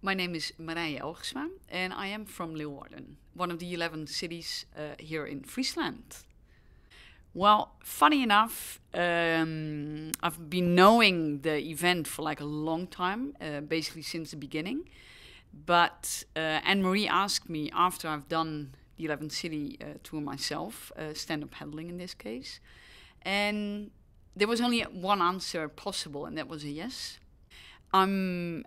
My name is Marije Elgersma and I am from Leeuwarden, one of the 11 cities here in Friesland. Well, funny enough, I've been knowing the event for like a long time, basically since the beginning. But Anne-Marie asked me after I've done the 11 City Tour myself, stand-up paddling in this case. And there was only one answer possible, and that was a yes. I'm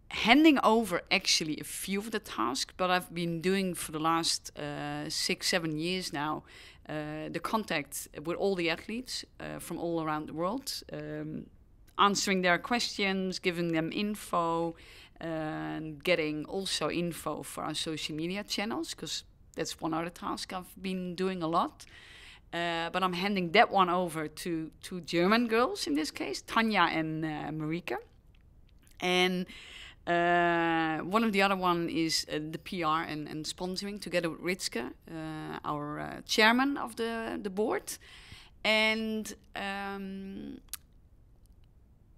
handing over actually a few of the tasks, but I've been doing for the last 6-7 years now the contact with all the athletes from all around the world, answering their questions, giving them info, and getting also info for our social media channels, because that's one other task I've been doing a lot. But I'm handing that one over to two German girls in this case, Tanja and Marije. And one of the other one is the PR and sponsoring together with Ritske, our chairman of the board. And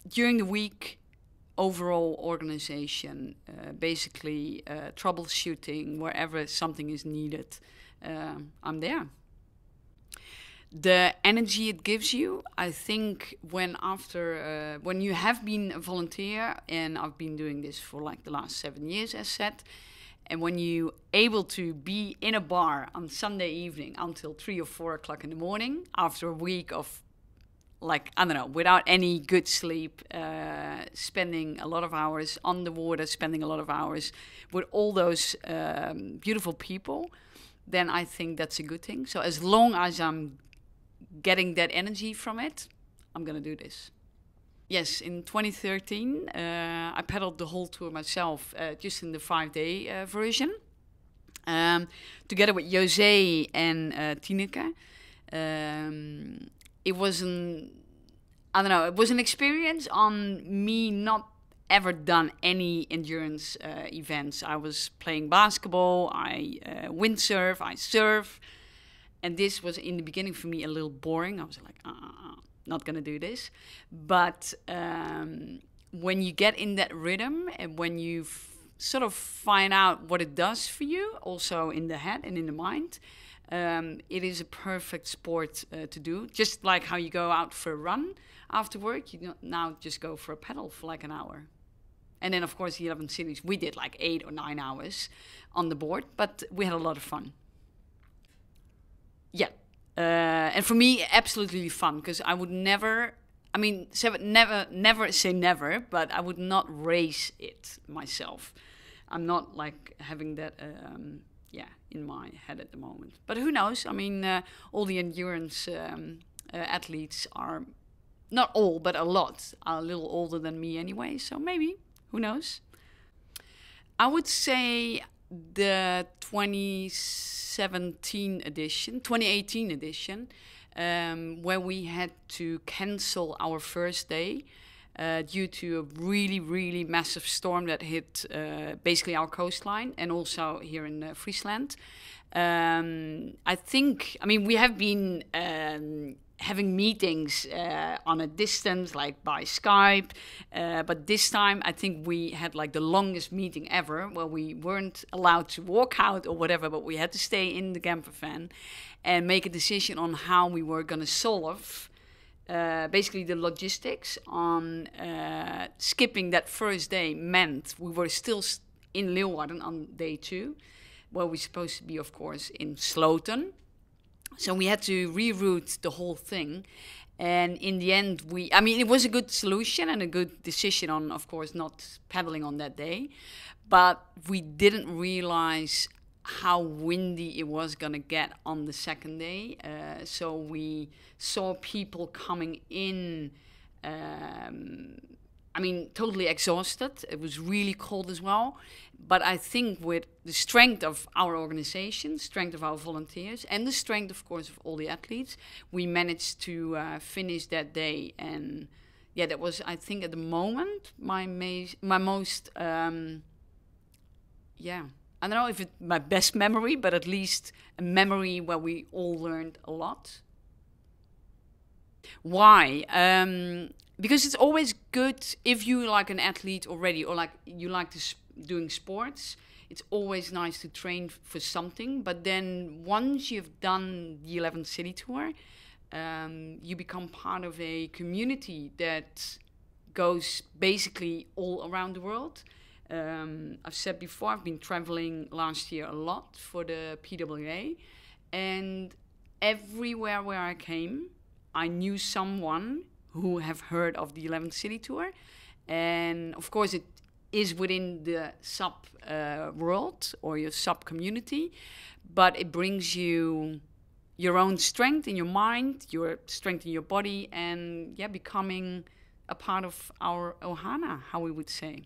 during the week, overall organization, basically troubleshooting wherever something is needed, I'm there. The energy it gives you, I think, when you have been a volunteer, and I've been doing this for like the last 7 years, as said, and when you're able to be in a bar on Sunday evening until 3 or 4 o'clock in the morning after a week of, like, I don't know, without any good sleep, spending a lot of hours on the water, spending a lot of hours with all those beautiful people, then I think that's a good thing. So as long as I'm getting that energy from it, I'm gonna do this. Yes, in 2013, I paddled the whole tour myself, just in the 5-day version, together with Jose and Tineke. It was it was an experience on me not ever done any endurance events. I was playing basketball, I windsurf, I surf. And this was, in the beginning, for me, a little boring. I was like, not going to do this. But when you get in that rhythm and when you sort of find out what it does for you, also in the head and in the mind, it is a perfect sport to do. Just like how you go out for a run after work, you now just go for a paddle for like an hour. And then, of course, the 11 cities, we did like 8 or 9 hours on the board, but we had a lot of fun. Yeah, and for me, absolutely fun, because I would never, never say never, but I would not race it myself. I'm not like having that, in my head at the moment. But who knows? I mean, all the endurance athletes are, not all, but a lot, are a little older than me anyway, so maybe, who knows? I would say the 2018 edition, where we had to cancel our first day due to a really, really massive storm that hit basically our coastline and also here in Friesland. I think, we have been having meetings on a distance, like by Skype, but this time I think we had like the longest meeting ever, where we weren't allowed to walk out or whatever, but we had to stay in the camper van and make a decision on how we were going to solve basically the logistics on skipping that first day. Meant we were still in Leeuwarden on day 2, where we're supposed to be, of course, in Sloten. So we had to reroute the whole thing. And in the end, it was a good solution and a good decision on, of course, not paddling on that day. But we didn't realize how windy it was going to get on the second day. So we saw people coming in, totally exhausted. It was really cold as well. But I think with the strength of our organization, strength of our volunteers, and the strength, of course, of all the athletes, we managed to finish that day. And yeah, that was, I think, at the moment, my most, I don't know if it's my best memory, but at least a memory where we all learned a lot. Why? Because it's always good if you like an athlete already, or like you like to doing sports, it's always nice to train for something. But then once you've done the 11 City Tour, you become part of a community that goes basically all around the world. I've said before, I've been traveling last year a lot for the PWA, and everywhere where I came, I knew someone who have heard of the 11 City Tour. And of course it is within the SUP world or your SUP community, but it brings you your own strength in your mind, your strength in your body, and becoming a part of our ohana, how we would say.